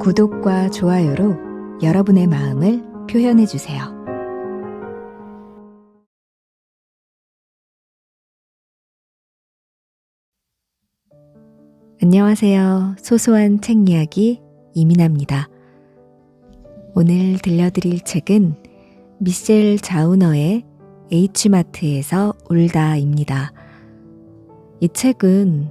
구독과 좋아요로 여러분의 마음을 표현해 주세요. 안녕하세요. 소소한 책 이야기 이민아입니다. 오늘 들려드릴 책은 미셸 자우너의 H마트에서 울다입니다. 이 책은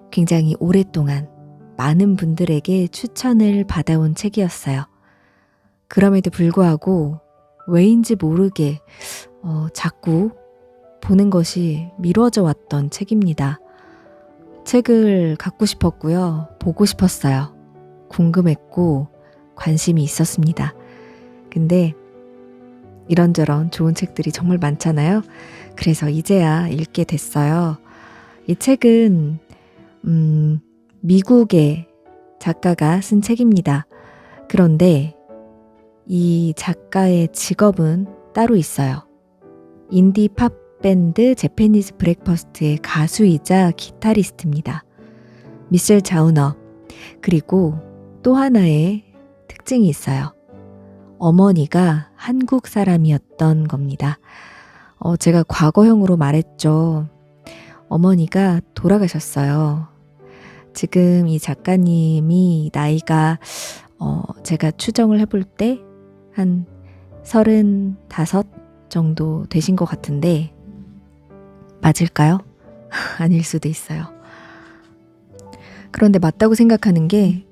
굉장히 오랫동안 많은 분들에게 추천을 받아온 책이었어요. 그럼에도 불구하고 왜인지 모르게 자꾸 보는 것이 미뤄져 왔던 책입니다. 책을 갖고 싶었고요. 보고 싶었어요. 궁금했고 관심이 있었습니다. 근데 이런저런 좋은 책들이 정말 많잖아요. 그래서 이제야 읽게 됐어요. 이 책은 미국의 작가가 쓴 책입니다. 그런데 이 작가의 직업은 따로 있어요. 인디 팝 밴드 제페니즈 브렉퍼스트의 가수이자 기타리스트입니다. 미셸 자우너. 그리고 또 하나의 특징이 있어요. 어머니가 한국 사람이었던 겁니다. 제가 과거형으로 말했죠. 어머니가 돌아가셨어요. 지금 이 작가님이 나이가 제가 추정을 해볼 때 한 35 정도 되신 것 같은데 맞을까요? 아닐 수도 있어요. 그런데 맞다고 생각하는 게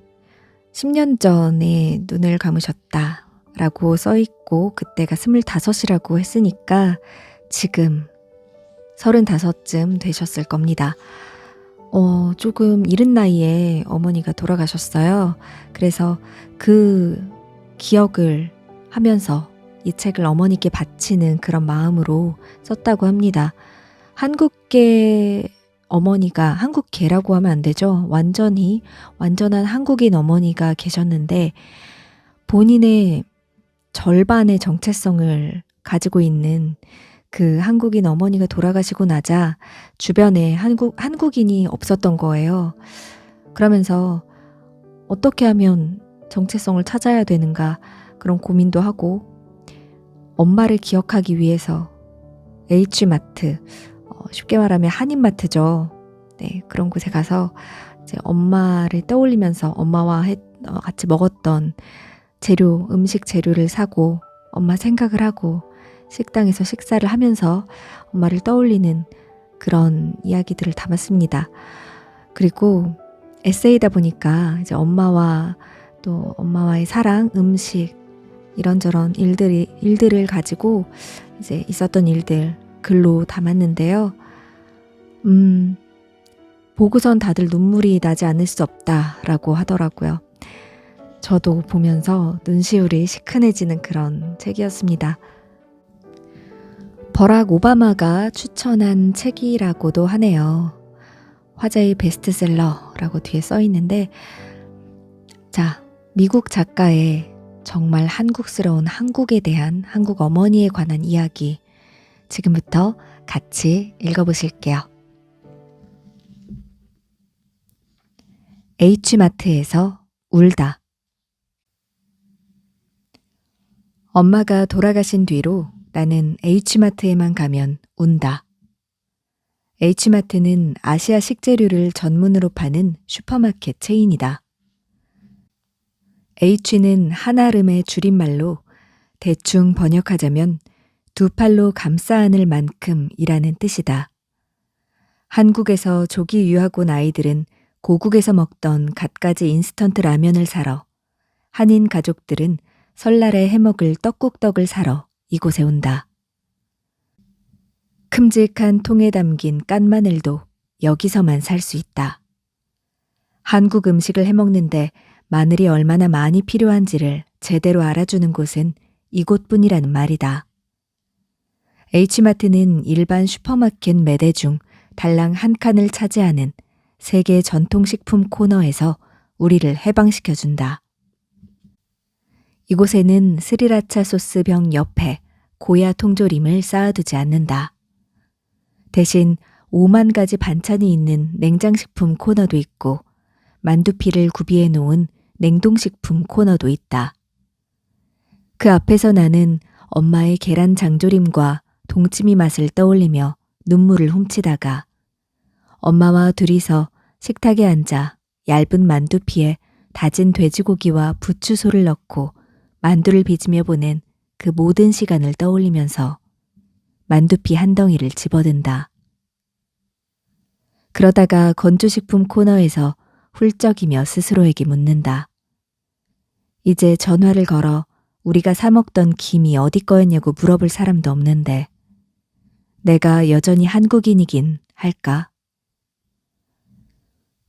10년 전에 눈을 감으셨다 라고 써있고 그때가 25이라고 했으니까 지금 35쯤 되셨을 겁니다. 조금 이른 나이에 어머니가 돌아가셨어요. 그래서 그 기억을 하면서 이 책을 어머니께 바치는 그런 마음으로 썼다고 합니다. 한국계 어머니가, 한국계라고 하면 안 되죠. 완전한 한국인 어머니가 계셨는데 본인의 절반의 정체성을 가지고 있는 그 한국인 어머니가 돌아가시고 나자 주변에 한국인이 없었던 거예요. 그러면서 어떻게 하면 정체성을 찾아야 되는가 그런 고민도 하고 엄마를 기억하기 위해서 H마트, 쉽게 말하면 한인마트죠. 네, 그런 곳에 가서 이제 엄마를 떠올리면서 엄마와 같이 먹었던 음식 재료를 사고 엄마 생각을 하고 식당에서 식사를 하면서 엄마를 떠올리는 그런 이야기들을 담았습니다. 그리고 에세이다 보니까 이제 엄마와의 사랑, 음식, 이런저런 일들을 가지고 이제 있었던 일들 글로 담았는데요. 보고선 다들 눈물이 나지 않을 수 없다라고 하더라고요. 저도 보면서 눈시울이 시큰해지는 그런 책이었습니다. 버락 오바마가 추천한 책이라고도 하네요. 화제의 베스트셀러라고 뒤에 써 있는데, 자, 미국 작가의 정말 한국스러운 한국에 대한 한국 어머니에 관한 이야기 지금부터 같이 읽어보실게요. H마트에서 울다. 엄마가 돌아가신 뒤로 나는 H마트에만 가면 운다. H마트는 아시아 식재료를 전문으로 파는 슈퍼마켓 체인이다. H는 한아름의 줄임말로 대충 번역하자면 두 팔로 감싸 안을 만큼이라는 뜻이다. 한국에서 조기 유학 온 아이들은 고국에서 먹던 갖가지 인스턴트 라면을 사러, 한인 가족들은 설날에 해먹을 떡국떡을 사러 이곳에 온다. 큼직한 통에 담긴 깐 마늘도 여기서만 살 수 있다. 한국 음식을 해먹는데 마늘이 얼마나 많이 필요한지를 제대로 알아주는 곳은 이곳뿐이라는 말이다. H마트는 일반 슈퍼마켓 매대 중 달랑 한 칸을 차지하는 세계 전통식품 코너에서 우리를 해방시켜준다. 이곳에는 스리라차 소스 병 옆에 고야 통조림을 쌓아두지 않는다. 대신 5만 가지 반찬이 있는 냉장식품 코너도 있고 만두피를 구비해 놓은 냉동식품 코너도 있다. 그 앞에서 나는 엄마의 계란 장조림과 동치미 맛을 떠올리며 눈물을 훔치다가 엄마와 둘이서 식탁에 앉아 얇은 만두피에 다진 돼지고기와 부추소를 넣고 만두를 빚으며 보낸 그 모든 시간을 떠올리면서 만두피 한 덩이를 집어든다. 그러다가 건조식품 코너에서 훌쩍이며 스스로에게 묻는다. 이제 전화를 걸어 우리가 사 먹던 김이 어디 거였냐고 물어볼 사람도 없는데 내가 여전히 한국인이긴 할까?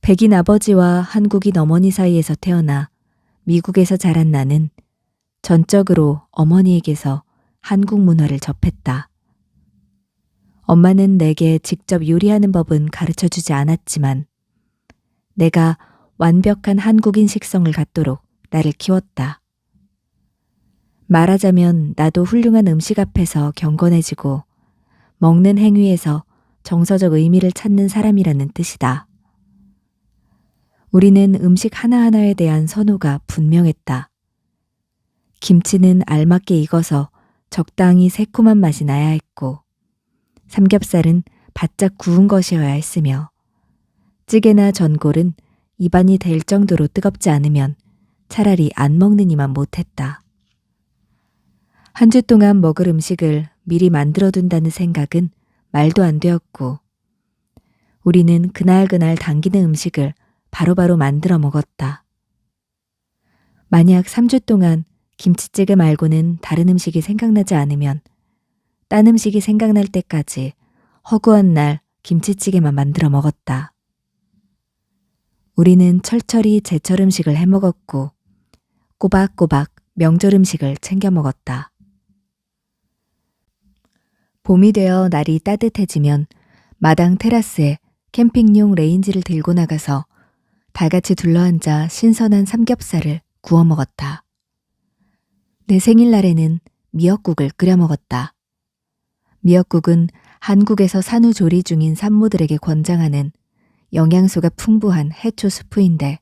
백인 아버지와 한국인 어머니 사이에서 태어나 미국에서 자란 나는 전적으로 어머니에게서 한국 문화를 접했다. 엄마는 내게 직접 요리하는 법은 가르쳐 주지 않았지만 내가 완벽한 한국인 식성을 갖도록 나를 키웠다. 말하자면 나도 훌륭한 음식 앞에서 경건해지고 먹는 행위에서 정서적 의미를 찾는 사람이라는 뜻이다. 우리는 음식 하나하나에 대한 선호가 분명했다. 김치는 알맞게 익어서 적당히 새콤한 맛이 나야 했고 삼겹살은 바짝 구운 것이어야 했으며 찌개나 전골은 입안이 될 정도로 뜨겁지 않으면 차라리 안 먹느니만 못했다. 한 주 동안 먹을 음식을 미리 만들어둔다는 생각은 말도 안 되었고 우리는 그날그날 당기는 음식을 바로바로 만들어 먹었다. 만약 3주 동안 김치찌개 말고는 다른 음식이 생각나지 않으면 딴 음식이 생각날 때까지 허구한 날 김치찌개만 만들어 먹었다. 우리는 철철이 제철 음식을 해 먹었고 꼬박꼬박 명절 음식을 챙겨 먹었다. 봄이 되어 날이 따뜻해지면 마당 테라스에 캠핑용 레인지를 들고 나가서 다 같이 둘러앉아 신선한 삼겹살을 구워 먹었다. 내 생일날에는 미역국을 끓여 먹었다. 미역국은 한국에서 산후조리 중인 산모들에게 권장하는 영양소가 풍부한 해초 스프인데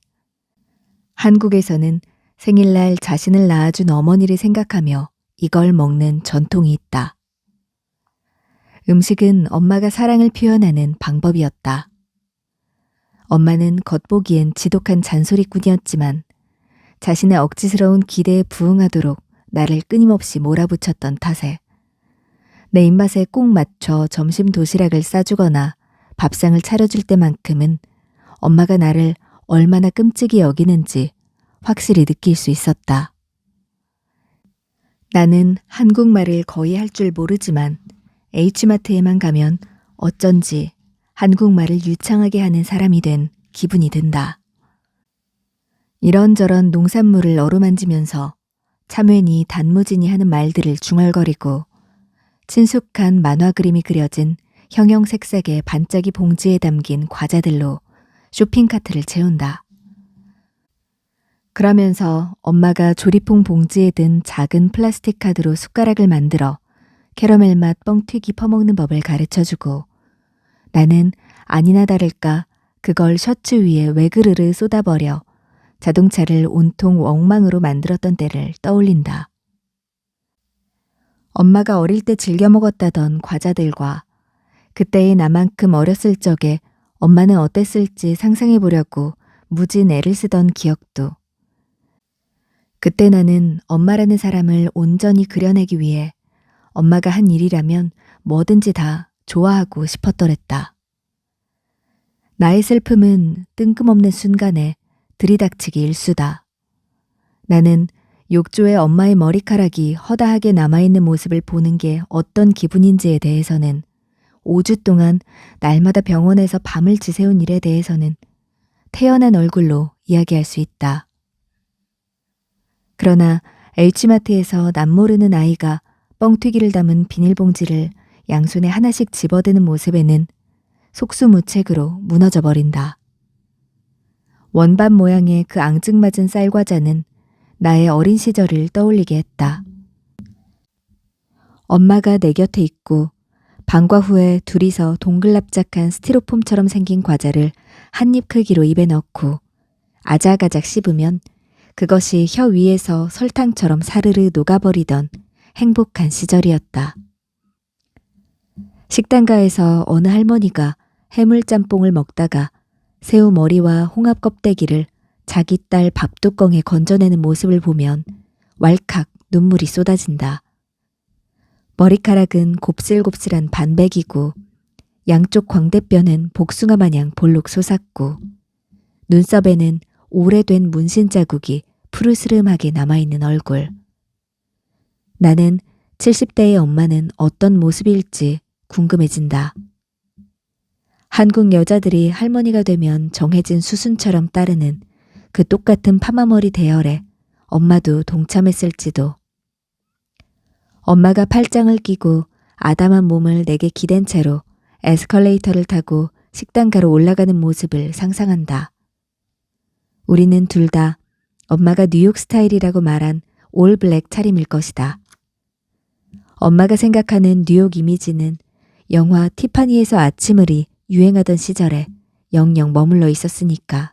한국에서는 생일날 자신을 낳아준 어머니를 생각하며 이걸 먹는 전통이 있다. 음식은 엄마가 사랑을 표현하는 방법이었다. 엄마는 겉보기엔 지독한 잔소리꾼이었지만 자신의 억지스러운 기대에 부응하도록 나를 끊임없이 몰아붙였던 탓에 내 입맛에 꼭 맞춰 점심 도시락을 싸주거나 밥상을 차려줄 때만큼은 엄마가 나를 얼마나 끔찍이 여기는지 확실히 느낄 수 있었다. 나는 한국말을 거의 할 줄 모르지만 H마트에만 가면 어쩐지 한국말을 유창하게 하는 사람이 된 기분이 든다. 이런저런 농산물을 어루만지면서 참외니 단무지니 하는 말들을 중얼거리고 친숙한 만화 그림이 그려진 형형색색의 반짝이 봉지에 담긴 과자들로 쇼핑카트를 채운다. 그러면서 엄마가 조리퐁 봉지에 든 작은 플라스틱 카드로 숟가락을 만들어 캐러멜 맛 뻥튀기 퍼먹는 법을 가르쳐주고 나는 아니나 다를까 그걸 셔츠 위에 외그르르 쏟아버려 자동차를 온통 엉망으로 만들었던 때를 떠올린다. 엄마가 어릴 때 즐겨 먹었다던 과자들과 그때의 나만큼 어렸을 적에 엄마는 어땠을지 상상해 보려고 무진 애를 쓰던 기억도 그때 나는 엄마라는 사람을 온전히 그려내기 위해 엄마가 한 일이라면 뭐든지 다 좋아하고 싶었더랬다. 나의 슬픔은 뜬금없는 순간에 들이닥치기 일쑤다. 나는 욕조에 엄마의 머리카락이 허다하게 남아있는 모습을 보는 게 어떤 기분인지에 대해서는 5주 동안 날마다 병원에서 밤을 지새운 일에 대해서는 태연한 얼굴로 이야기할 수 있다. 그러나 H마트에서 남모르는 아이가 뻥튀기를 담은 비닐봉지를 양손에 하나씩 집어드는 모습에는 속수무책으로 무너져 버린다. 원반 모양의 그 앙증맞은 쌀과자는 나의 어린 시절을 떠올리게 했다. 엄마가 내 곁에 있고 방과 후에 둘이서 동글납작한 스티로폼처럼 생긴 과자를 한 입 크기로 입에 넣고 아작아작 씹으면 그것이 혀 위에서 설탕처럼 사르르 녹아버리던 행복한 시절이었다. 식당가에서 어느 할머니가 해물짬뽕을 먹다가 새우 머리와 홍합 껍데기를 자기 딸 밥뚜껑에 건져내는 모습을 보면 왈칵 눈물이 쏟아진다. 머리카락은 곱슬곱슬한 반백이고 양쪽 광대뼈는 복숭아 마냥 볼록 솟았고 눈썹에는 오래된 문신 자국이 푸르스름하게 남아있는 얼굴. 나는 70대의 엄마는 어떤 모습일지 궁금해진다. 한국 여자들이 할머니가 되면 정해진 수순처럼 따르는 그 똑같은 파마머리 대열에 엄마도 동참했을지도. 엄마가 팔짱을 끼고 아담한 몸을 내게 기댄 채로 에스컬레이터를 타고 식당가로 올라가는 모습을 상상한다. 우리는 둘 다 엄마가 뉴욕 스타일이라고 말한 올 블랙 차림일 것이다. 엄마가 생각하는 뉴욕 이미지는 영화 티파니에서 아침을이 유행하던 시절에 영영 머물러 있었으니까.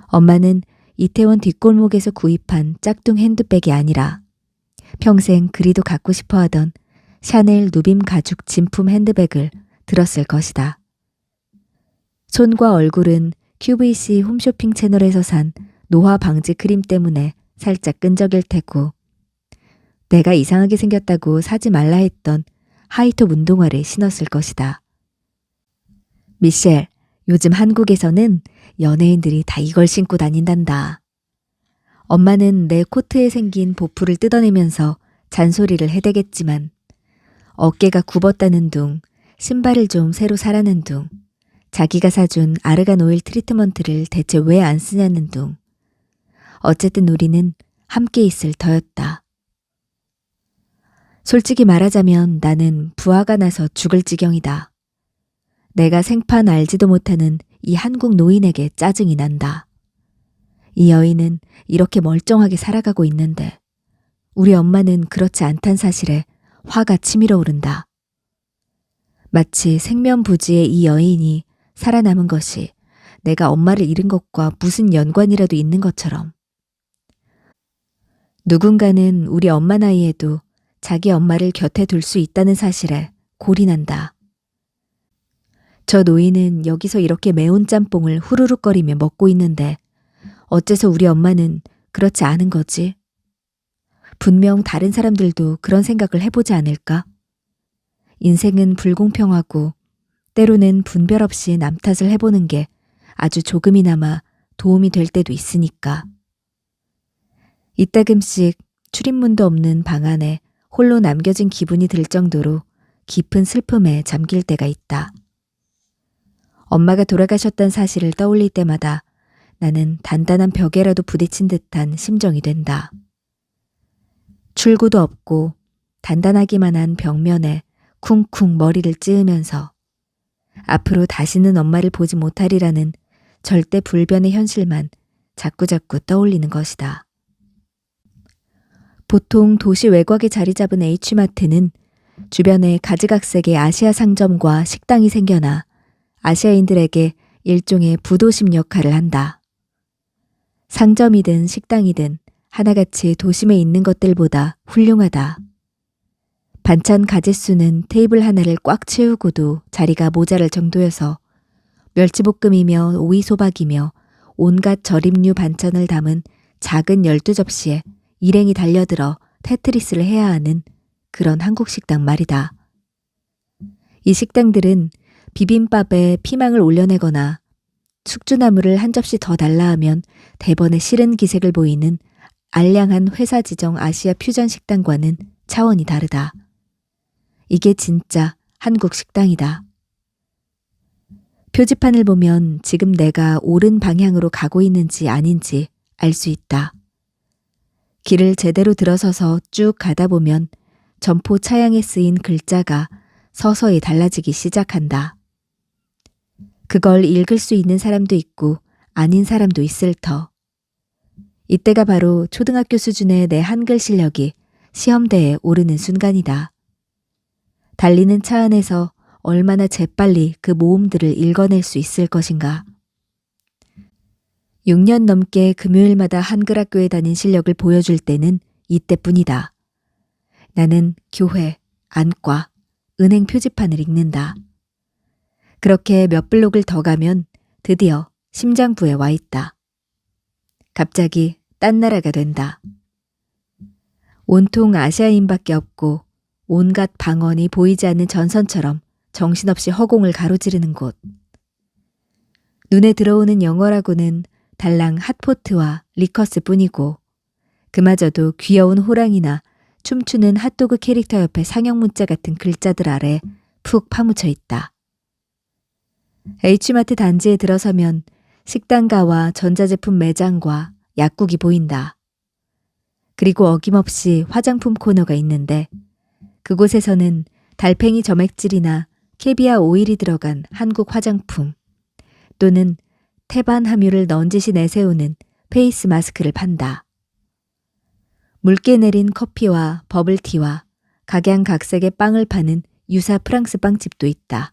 엄마는 이태원 뒷골목에서 구입한 짝퉁 핸드백이 아니라 평생 그리도 갖고 싶어 하던 샤넬 누빔 가죽 진품 핸드백을 들었을 것이다. 손과 얼굴은 QVC 홈쇼핑 채널에서 산 노화 방지 크림 때문에 살짝 끈적일 테고 내가 이상하게 생겼다고 사지 말라 했던 하이톱 운동화를 신었을 것이다. 미셸, 요즘 한국에서는 연예인들이 다 이걸 신고 다닌단다. 엄마는 내 코트에 생긴 보풀을 뜯어내면서 잔소리를 해대겠지만 어깨가 굽었다는 둥, 신발을 좀 새로 사라는 둥, 자기가 사준 아르간 오일 트리트먼트를 대체 왜 안 쓰냐는 둥. 어쨌든 우리는 함께 있을 터였다. 솔직히 말하자면 나는 부하가 나서 죽을 지경이다. 내가 생판 알지도 못하는 이 한국 노인에게 짜증이 난다. 이 여인은 이렇게 멀쩡하게 살아가고 있는데 우리 엄마는 그렇지 않단 사실에 화가 치밀어 오른다. 마치 생면부지의 이 여인이 살아남은 것이 내가 엄마를 잃은 것과 무슨 연관이라도 있는 것처럼. 누군가는 우리 엄마 나이에도 자기 엄마를 곁에 둘 수 있다는 사실에 골이 난다. 저 노인은 여기서 이렇게 매운 짬뽕을 후루룩거리며 먹고 있는데 어째서 우리 엄마는 그렇지 않은 거지? 분명 다른 사람들도 그런 생각을 해보지 않을까? 인생은 불공평하고 때로는 분별 없이 남 탓을 해보는 게 아주 조금이나마 도움이 될 때도 있으니까. 이따금씩 출입문도 없는 방 안에 홀로 남겨진 기분이 들 정도로 깊은 슬픔에 잠길 때가 있다. 엄마가 돌아가셨다는 사실을 떠올릴 때마다 나는 단단한 벽에라도 부딪힌 듯한 심정이 된다. 출구도 없고 단단하기만 한 벽면에 쿵쿵 머리를 찌으면서 앞으로 다시는 엄마를 보지 못하리라는 절대 불변의 현실만 자꾸자꾸 떠올리는 것이다. 보통 도시 외곽에 자리 잡은 H마트는 주변에 가지각색의 아시아 상점과 식당이 생겨나 아시아인들에게 일종의 부도심 역할을 한다. 상점이든 식당이든 하나같이 도심에 있는 것들보다 훌륭하다. 반찬 가짓수는 테이블 하나를 꽉 채우고도 자리가 모자랄 정도여서 멸치볶음이며 오이소박이며 온갖 절임류 반찬을 담은 작은 12접시에 일행이 달려들어 테트리스를 해야 하는 그런 한국 식당 말이다. 이 식당들은 비빔밥에 피망을 올려내거나 숙주나물을 한 접시 더 달라 하면 대번에 싫은 기색을 보이는 알량한 회사 지정 아시아 퓨전 식당과는 차원이 다르다. 이게 진짜 한국 식당이다. 표지판을 보면 지금 내가 옳은 방향으로 가고 있는지 아닌지 알 수 있다. 길을 제대로 들어서서 쭉 가다 보면 점포 차양에 쓰인 글자가 서서히 달라지기 시작한다. 그걸 읽을 수 있는 사람도 있고 아닌 사람도 있을 터. 이때가 바로 초등학교 수준의 내 한글 실력이 시험대에 오르는 순간이다. 달리는 차 안에서 얼마나 재빨리 그 모음들을 읽어낼 수 있을 것인가. 6년 넘게 금요일마다 한글학교에 다닌 실력을 보여줄 때는 이때뿐이다. 나는 교회, 안과, 은행 표지판을 읽는다. 그렇게 몇 블록을 더 가면 드디어 심장부에 와 있다. 갑자기 딴 나라가 된다. 온통 아시아인밖에 없고 온갖 방언이 보이지 않는 전선처럼 정신없이 허공을 가로지르는 곳. 눈에 들어오는 영어라고는 달랑 핫포트와 리커스 뿐이고 그마저도 귀여운 호랑이나 춤추는 핫도그 캐릭터 옆에 상형 문자 같은 글자들 아래 푹 파묻혀 있다. H마트 단지에 들어서면 식당가와 전자제품 매장과 약국이 보인다. 그리고 어김없이 화장품 코너가 있는데 그곳에서는 달팽이 점액질이나 캐비아 오일이 들어간 한국 화장품 또는 태반 함유를 넌지시 내세우는 페이스 마스크를 판다. 묽게 내린 커피와 버블티와 각양각색의 빵을 파는 유사 프랑스 빵집도 있다.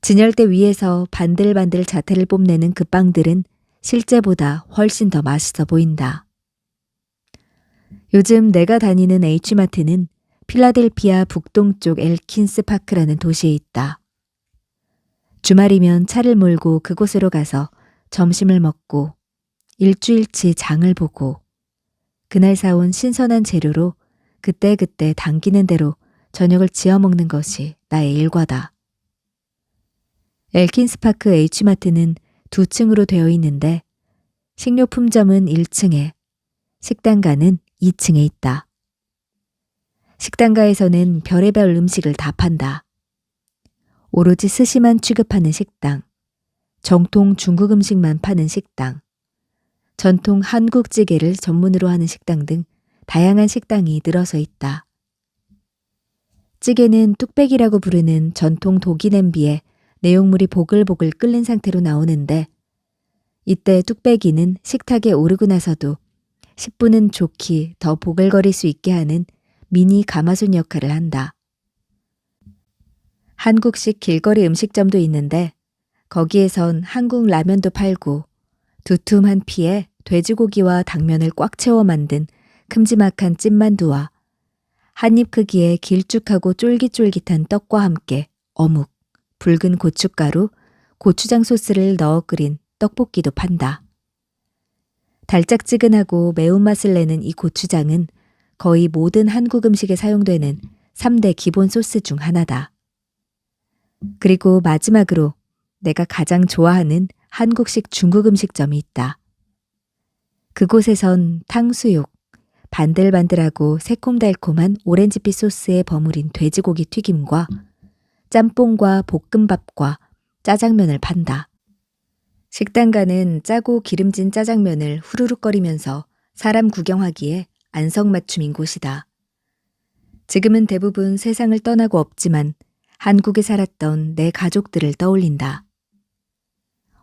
진열대 위에서 반들반들 자태를 뽐내는 그 빵들은 실제보다 훨씬 더 맛있어 보인다. 요즘 내가 다니는 H마트는 필라델피아 북동쪽 엘킨스 파크라는 도시에 있다. 주말이면 차를 몰고 그곳으로 가서 점심을 먹고 일주일치 장을 보고 그날 사온 신선한 재료로 그때그때 당기는 대로 저녁을 지어 먹는 것이 나의 일과다. 엘킨스파크 H마트는 2층으로 되어 있는데 식료품점은 1층에, 식당가는 2층에 있다. 식당가에서는 별의별 음식을 다 판다. 오로지 스시만 취급하는 식당, 정통 중국 음식만 파는 식당, 전통 한국찌개를 전문으로 하는 식당 등 다양한 식당이 늘어서 있다. 찌개는 뚝배기라고 부르는 전통 독이 냄비에 내용물이 보글보글 끓는 상태로 나오는데 이때 뚝배기는 식탁에 오르고 나서도 10분은 좋게 더 보글거릴 수 있게 하는 미니 가마솥 역할을 한다. 한국식 길거리 음식점도 있는데 거기에선 한국 라면도 팔고 두툼한 피에 돼지고기와 당면을 꽉 채워 만든 큼지막한 찐만두와 한입 크기의 길쭉하고 쫄깃쫄깃한 떡과 함께 어묵, 붉은 고춧가루, 고추장 소스를 넣어 끓인 떡볶이도 판다. 달짝지근하고 매운맛을 내는 이 고추장은 거의 모든 한국 음식에 사용되는 3대 기본 소스 중 하나다. 그리고 마지막으로 내가 가장 좋아하는 한국식 중국 음식점이 있다. 그곳에선 탕수육, 반들반들하고 새콤달콤한 오렌지빛 소스에 버무린 돼지고기 튀김과 짬뽕과 볶음밥과 짜장면을 판다. 식당가는 짜고 기름진 짜장면을 후루룩거리면서 사람 구경하기에 안성맞춤인 곳이다. 지금은 대부분 세상을 떠나고 없지만 한국에 살았던 내 가족들을 떠올린다.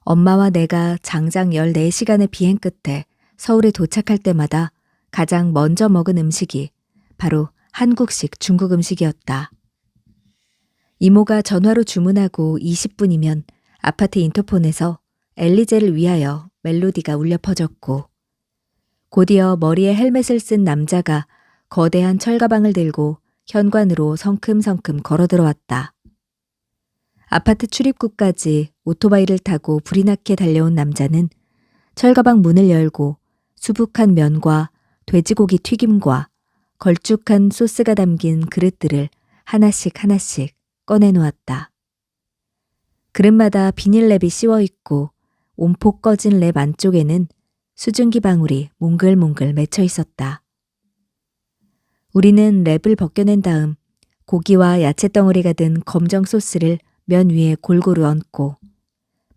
엄마와 내가 장장 14시간의 비행 끝에 서울에 도착할 때마다 가장 먼저 먹은 음식이 바로 한국식 중국 음식이었다. 이모가 전화로 주문하고 20분이면 아파트 인터폰에서 엘리제를 위하여 멜로디가 울려 퍼졌고 곧이어 머리에 헬멧을 쓴 남자가 거대한 철가방을 들고 현관으로 성큼성큼 걸어 들어왔다. 아파트 출입구까지 오토바이를 타고 불이 나게 달려온 남자는 철가방 문을 열고 수북한 면과 돼지고기 튀김과 걸쭉한 소스가 담긴 그릇들을 하나씩 하나씩 꺼내놓았다. 그릇마다 비닐랩이 씌워있고 온폭 꺼진 랩 안쪽에는 수증기 방울이 몽글몽글 맺혀 있었다. 우리는 랩을 벗겨낸 다음 고기와 야채 덩어리가 든 검정 소스를 면 위에 골고루 얹고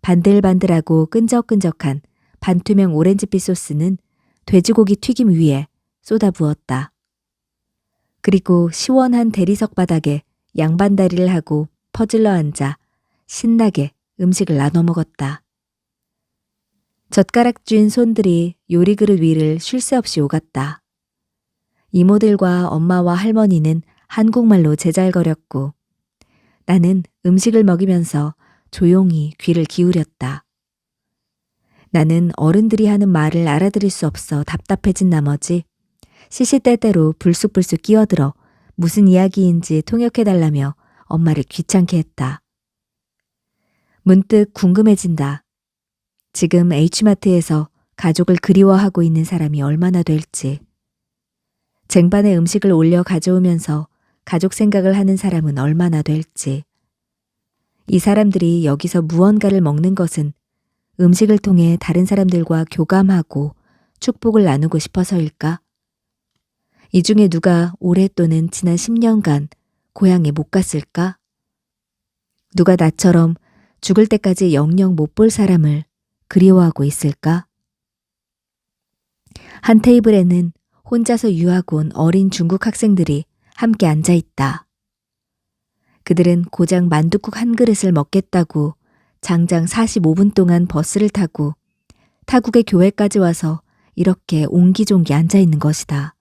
반들반들하고 끈적끈적한 반투명 오렌지빛 소스는 돼지고기 튀김 위에 쏟아 부었다. 그리고 시원한 대리석 바닥에 양반다리를 하고 퍼질러 앉아 신나게 음식을 나눠 먹었다. 젓가락 쥔 손들이 요리그릇 위를 쉴 새 없이 오갔다. 이모들과 엄마와 할머니는 한국말로 제잘거렸고 나는 음식을 먹이면서 조용히 귀를 기울였다. 나는 어른들이 하는 말을 알아들을 수 없어 답답해진 나머지 시시때때로 불쑥불쑥 끼어들어 무슨 이야기인지 통역해달라며 엄마를 귀찮게 했다. 문득 궁금해진다. 지금 H마트에서 가족을 그리워하고 있는 사람이 얼마나 될지. 쟁반에 음식을 올려 가져오면서 가족 생각을 하는 사람은 얼마나 될지. 이 사람들이 여기서 무언가를 먹는 것은 음식을 통해 다른 사람들과 교감하고 축복을 나누고 싶어서일까? 이 중에 누가 올해 또는 지난 10년간 고향에 못 갔을까? 누가 나처럼 죽을 때까지 영영 못 볼 사람을 그리워하고 있을까? 한 테이블에는 혼자서 유학 온 어린 중국 학생들이 함께 앉아 있다. 그들은 고작 만둣국 한 그릇을 먹겠다고 장장 45분 동안 버스를 타고 타국의 교회까지 와서 이렇게 옹기종기 앉아 있는 것이다.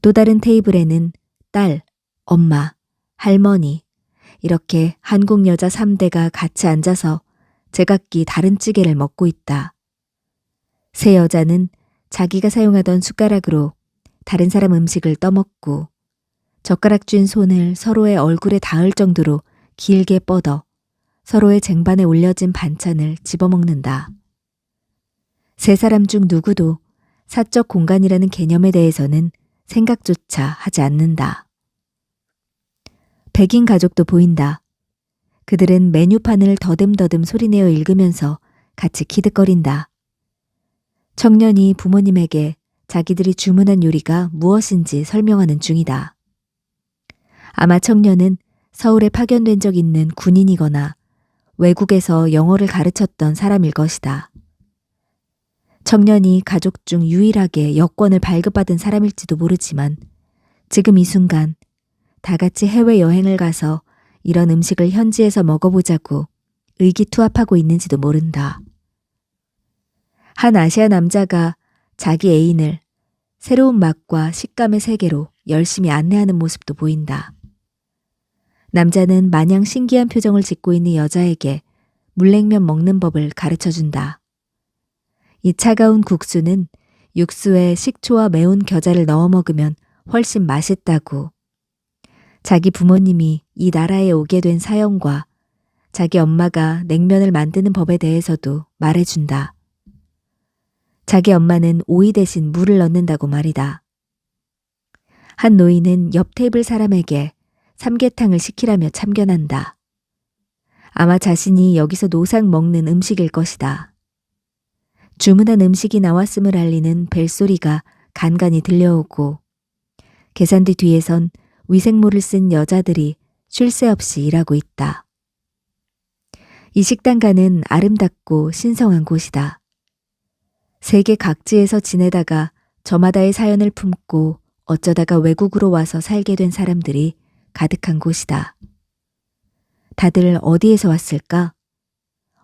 또 다른 테이블에는 딸, 엄마, 할머니 이렇게 한국 여자 3대가 같이 앉아서 제각기 다른 찌개를 먹고 있다. 세 여자는 자기가 사용하던 숟가락으로 다른 사람 음식을 떠먹고 젓가락 쥔 손을 서로의 얼굴에 닿을 정도로 길게 뻗어 서로의 쟁반에 올려진 반찬을 집어먹는다. 세 사람 중 누구도 사적 공간이라는 개념에 대해서는 생각조차 하지 않는다. 백인 가족도 보인다. 그들은 메뉴판을 더듬더듬 소리내어 읽으면서 같이 키득거린다. 청년이 부모님에게 자기들이 주문한 요리가 무엇인지 설명하는 중이다. 아마 청년은 서울에 파견된 적 있는 군인이거나 외국에서 영어를 가르쳤던 사람일 것이다. 청년이 가족 중 유일하게 여권을 발급받은 사람일지도 모르지만 지금 이 순간 다 같이 해외여행을 가서 이런 음식을 현지에서 먹어보자고 의기투합하고 있는지도 모른다. 한 아시아 남자가 자기 애인을 새로운 맛과 식감의 세계로 열심히 안내하는 모습도 보인다. 남자는 마냥 신기한 표정을 짓고 있는 여자에게 물냉면 먹는 법을 가르쳐준다. 이 차가운 국수는 육수에 식초와 매운 겨자를 넣어 먹으면 훨씬 맛있다고. 자기 부모님이 이 나라에 오게 된 사연과 자기 엄마가 냉면을 만드는 법에 대해서도 말해준다. 자기 엄마는 오이 대신 물을 넣는다고 말이다. 한 노인은 옆 테이블 사람에게 삼계탕을 시키라며 참견한다. 아마 자신이 여기서 노상 먹는 음식일 것이다. 주문한 음식이 나왔음을 알리는 벨소리가 간간히 들려오고 계산대 뒤에선 위생모를 쓴 여자들이 쉴 새 없이 일하고 있다. 이 식당가는 아름답고 신성한 곳이다. 세계 각지에서 지내다가 저마다의 사연을 품고 어쩌다가 외국으로 와서 살게 된 사람들이 가득한 곳이다. 다들 어디에서 왔을까?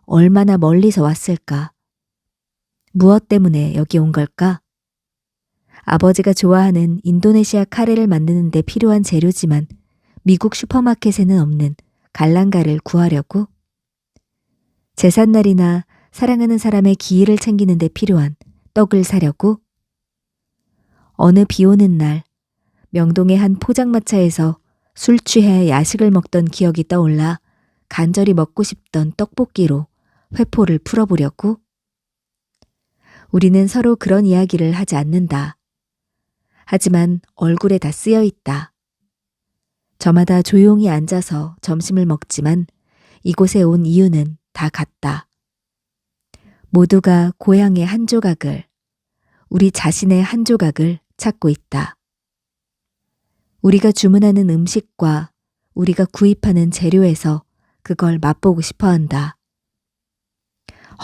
얼마나 멀리서 왔을까? 무엇 때문에 여기 온 걸까? 아버지가 좋아하는 인도네시아 카레를 만드는 데 필요한 재료지만 미국 슈퍼마켓에는 없는 갈랑가를 구하려고? 제삿날이나 사랑하는 사람의 기일을 챙기는 데 필요한 떡을 사려고? 어느 비 오는 날 명동의 한 포장마차에서 술 취해 야식을 먹던 기억이 떠올라 간절히 먹고 싶던 떡볶이로 회포를 풀어보려고? 우리는 서로 그런 이야기를 하지 않는다. 하지만 얼굴에 다 쓰여 있다. 저마다 조용히 앉아서 점심을 먹지만 이곳에 온 이유는 다 같다. 모두가 고향의 한 조각을, 우리 자신의 한 조각을 찾고 있다. 우리가 주문하는 음식과 우리가 구입하는 재료에서 그걸 맛보고 싶어 한다.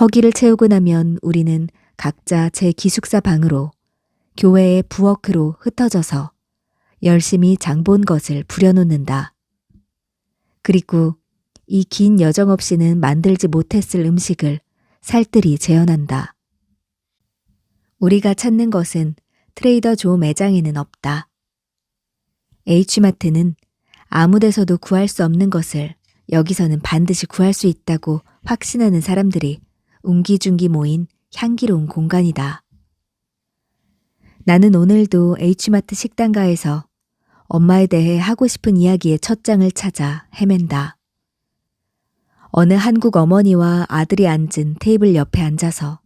허기를 채우고 나면 우리는 각자 제 기숙사 방으로 교회의 부엌으로 흩어져서 열심히 장본 것을 부려놓는다. 그리고 이 긴 여정 없이는 만들지 못했을 음식을 살뜰히 재현한다. 우리가 찾는 것은 트레이더 조 매장에는 없다. H마트는 아무 데서도 구할 수 없는 것을 여기서는 반드시 구할 수 있다고 확신하는 사람들이 옹기종기 모인 향기로운 공간이다. 나는 오늘도 H마트 식당가에서 엄마에 대해 하고 싶은 이야기의 첫 장을 찾아 헤맨다. 어느 한국 어머니와 아들이 앉은 테이블 옆에 앉아서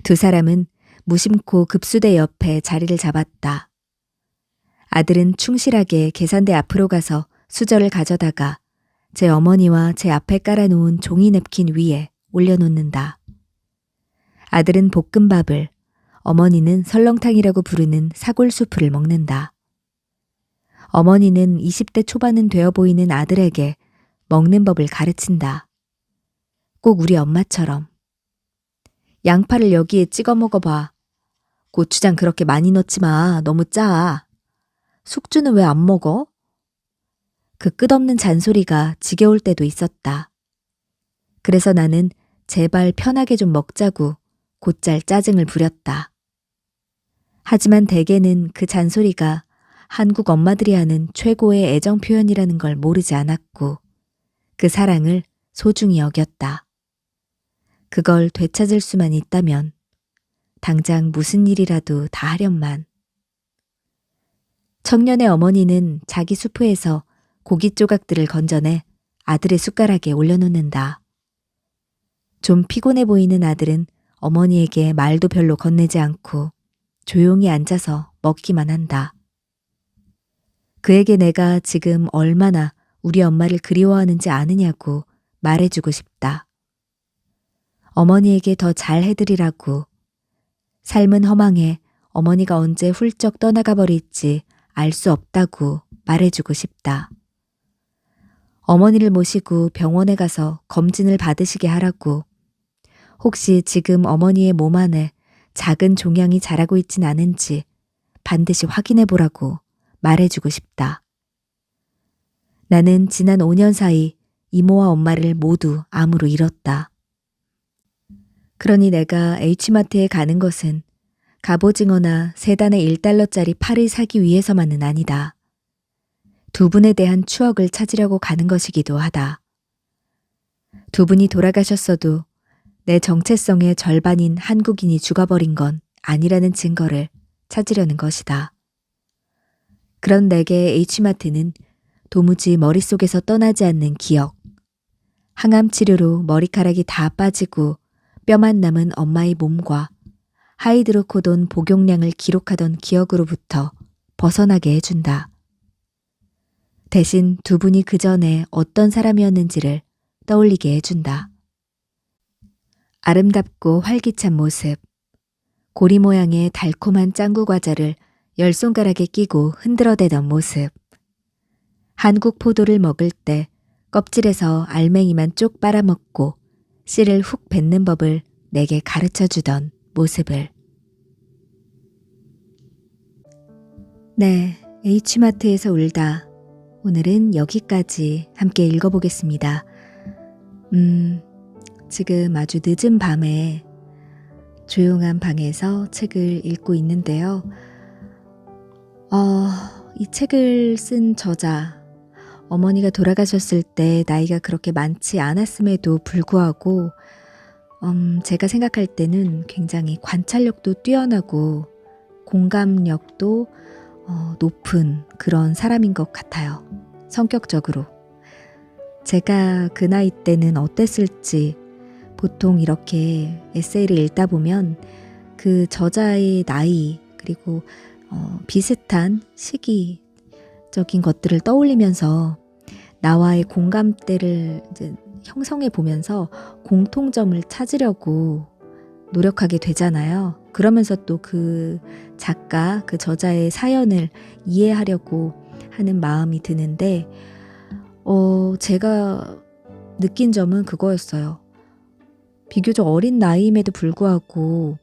두 사람은 무심코 급수대 옆에 자리를 잡았다. 아들은 충실하게 계산대 앞으로 가서 수저를 가져다가 제 어머니와 제 앞에 깔아놓은 종이 냅킨 위에 올려놓는다. 아들은 볶음밥을, 어머니는 설렁탕이라고 부르는 사골수프를 먹는다. 어머니는 20대 초반은 되어 보이는 아들에게 먹는 법을 가르친다. 꼭 우리 엄마처럼. 양파를 여기에 찍어 먹어봐. 고추장 그렇게 많이 넣지 마. 너무 짜. 숙주는 왜 안 먹어? 그 끝없는 잔소리가 지겨울 때도 있었다. 그래서 나는 제발 편하게 좀 먹자고 곧잘 짜증을 부렸다. 하지만 대개는 그 잔소리가 한국 엄마들이 하는 최고의 애정 표현이라는 걸 모르지 않았고 그 사랑을 소중히 여겼다. 그걸 되찾을 수만 있다면 당장 무슨 일이라도 다 하련만. 청년의 어머니는 자기 수프에서 고기 조각들을 건져내 아들의 숟가락에 올려놓는다. 좀 피곤해 보이는 아들은 어머니에게 말도 별로 건네지 않고 조용히 앉아서 먹기만 한다. 그에게 내가 지금 얼마나 우리 엄마를 그리워하는지 아느냐고 말해주고 싶다. 어머니에게 더 잘해드리라고. 삶은 허망해 어머니가 언제 훌쩍 떠나가 버릴지 알 수 없다고 말해주고 싶다. 어머니를 모시고 병원에 가서 검진을 받으시게 하라고. 혹시 지금 어머니의 몸 안에 작은 종양이 자라고 있진 않은지 반드시 확인해 보라고 말해주고 싶다. 나는 지난 5년 사이 이모와 엄마를 모두 암으로 잃었다. 그러니 내가 H마트에 가는 것은 갑오징어나 세 단의 1달러짜리 팔을 사기 위해서만은 아니다. 두 분에 대한 추억을 찾으려고 가는 것이기도 하다. 두 분이 돌아가셨어도 내 정체성의 절반인 한국인이 죽어버린 건 아니라는 증거를 찾으려는 것이다. 그런 내게 H마트는 도무지 머릿속에서 떠나지 않는 기억. 항암 치료로 머리카락이 다 빠지고 뼈만 남은 엄마의 몸과 하이드로코돈 복용량을 기록하던 기억으로부터 벗어나게 해준다. 대신 두 분이 그 전에 어떤 사람이었는지를 떠올리게 해준다. 아름답고 활기찬 모습, 고리 모양의 달콤한 짱구 과자를 10손가락에 끼고 흔들어대던 모습, 한국 포도를 먹을 때 껍질에서 알맹이만 쪽 빨아먹고 씨를 훅 뱉는 법을 내게 가르쳐주던 모습을. 네, H마트에서 울다. 오늘은 여기까지 함께 읽어보겠습니다. 지금 아주 늦은 밤에 조용한 방에서 책을 읽고 있는데요. 이 책을 쓴 저자, 어머니가 돌아가셨을 때 나이가 그렇게 많지 않았음에도 불구하고 제가 생각할 때는 굉장히 관찰력도 뛰어나고 공감력도 높은 그런 사람인 것 같아요. 성격적으로. 제가 그 나이 때는 어땠을지 보통 이렇게 에세이를 읽다 보면 그 저자의 나이 그리고 비슷한 시기적인 것들을 떠올리면서 나와의 공감대를 이제 형성해 보면서 공통점을 찾으려고 노력하게 되잖아요. 그러면서 또 그 작가, 그 저자의 사연을 이해하려고 하는 마음이 드는데 제가 느낀 점은 그거였어요. 비교적 어린 나이임에도 불구하고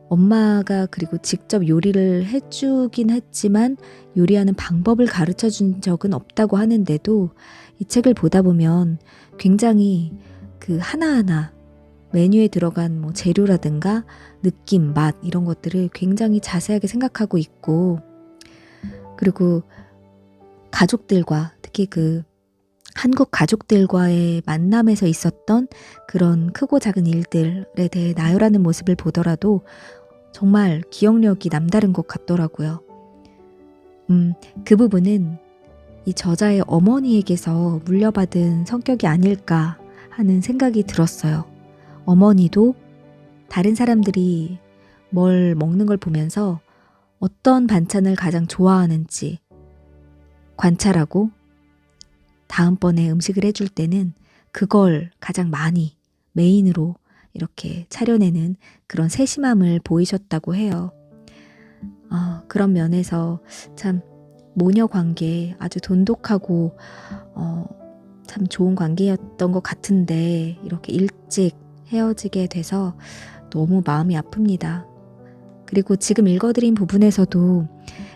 엄마가 그리고 직접 요리를 해주긴 했지만 요리하는 방법을 가르쳐 준 적은 없다고 하는데도 이 책을 보다 보면 굉장히 그 하나하나 메뉴에 들어간 뭐 재료라든가 느낌, 맛 이런 것들을 굉장히 자세하게 생각하고 있고 그리고 가족들과 특히 그 한국 가족들과의 만남에서 있었던 그런 크고 작은 일들에 대해 나열하는 모습을 보더라도 정말 기억력이 남다른 것 같더라고요. 그 부분은 이 저자의 어머니에게서 물려받은 성격이 아닐까 하는 생각이 들었어요. 어머니도 다른 사람들이 뭘 먹는 걸 보면서 어떤 반찬을 가장 좋아하는지 관찰하고 다음번에 음식을 해줄 때는 그걸 가장 많이 메인으로 이렇게 차려내는 그런 세심함을 보이셨다고 해요. 그런 면에서 참 모녀 관계 아주 돈독하고 참 좋은 관계였던 것 같은데 이렇게 일찍 헤어지게 돼서 너무 마음이 아픕니다. 그리고 지금 읽어드린 부분에서도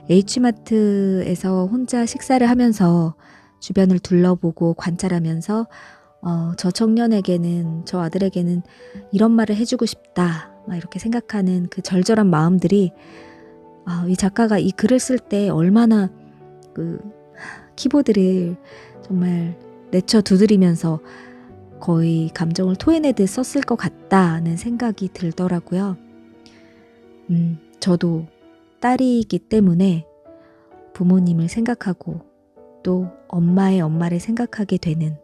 H마트에서 혼자 식사를 하면서 주변을 둘러보고 관찰하면서 저 청년에게는, 저 아들에게는 이런 말을 해주고 싶다 막 이렇게 생각하는 그 절절한 마음들이 이 작가가 이 글을 쓸 때 얼마나 그 키보드를 정말 내쳐 두드리면서 거의 감정을 토해내듯 썼을 것 같다는 생각이 들더라고요. 저도 딸이기 때문에 부모님을 생각하고 또 엄마의 엄마를 생각하게 되는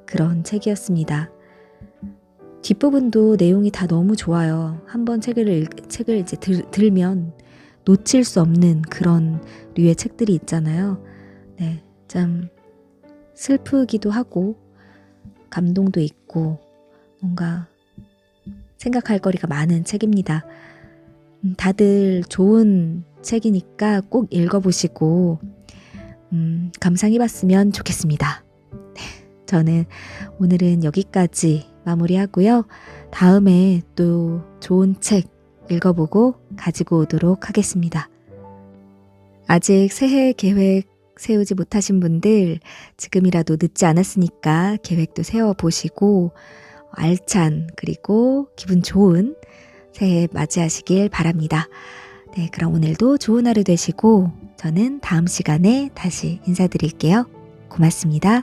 그런 책이었습니다. 뒷부분도 내용이 다 너무 좋아요. 한번 책을 이제 들면 놓칠 수 없는 그런 류의 책들이 있잖아요. 네, 참 슬프기도 하고 감동도 있고 뭔가 생각할 거리가 많은 책입니다. 다들 좋은 책이니까 꼭 읽어보시고 감상해봤으면 좋겠습니다. 저는 오늘은 여기까지 마무리하고요. 다음에 또 좋은 책 읽어보고 가지고 오도록 하겠습니다. 아직 새해 계획 세우지 못하신 분들 지금이라도 늦지 않았으니까 계획도 세워보시고 알찬 그리고 기분 좋은 새해 맞이하시길 바랍니다. 네, 그럼 오늘도 좋은 하루 되시고 저는 다음 시간에 다시 인사드릴게요. 고맙습니다.